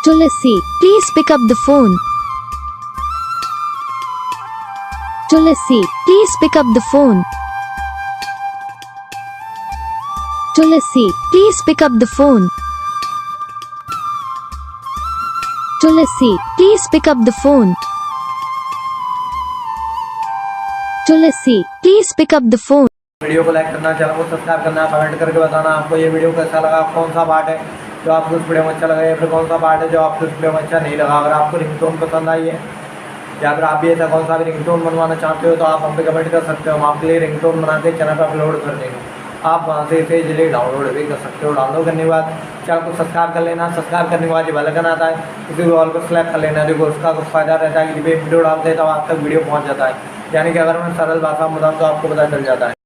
Tulsi, please pick up the phone. Tulsi, please pick up the phone. Tulsi, please pick up the phone. Tulsi, please pick up the phone. Tulsi, please pick up the phone. Video को like करना, channel को subscribe करना, comment करके बताना आपको ये video कैसा लगा, कौन सा पार्ट है जो आपको इस वीडियो में अच्छा लगा या फिर कौन सा पार्ट है जो आपको इस वीडियो में अच्छा नहीं लगा। अगर आपको रिंगटोन पसंद आई है या फिर आप भी ऐसा कौन सा भी रिंगटोन बनवाना चाहते हो तो आप हम पे कमेंट कर सकते हो। हम आपके लिए रिंगटोन बना के चैनल पर अपलोड कर देंगे। आप वहाँ से इसे इजीली डाउनलोड भी कर सकते हो। डाउनलोड करने के बाद चैनल को सब्सक्राइब कर लेना। सब्सक्राइब करने के बाद जो बेल आइकन आता है उसी ऑल को सेलेक्ट कर लेना। देखो उसका कुछ फ़ायदा रहता है कि जब वीडियो डालते हैं तब आप तक वीडियो पहुँच जाता है, यानी कि अगर मैं सरल भाषा में बताऊँ तो आपको पता चल जाता है।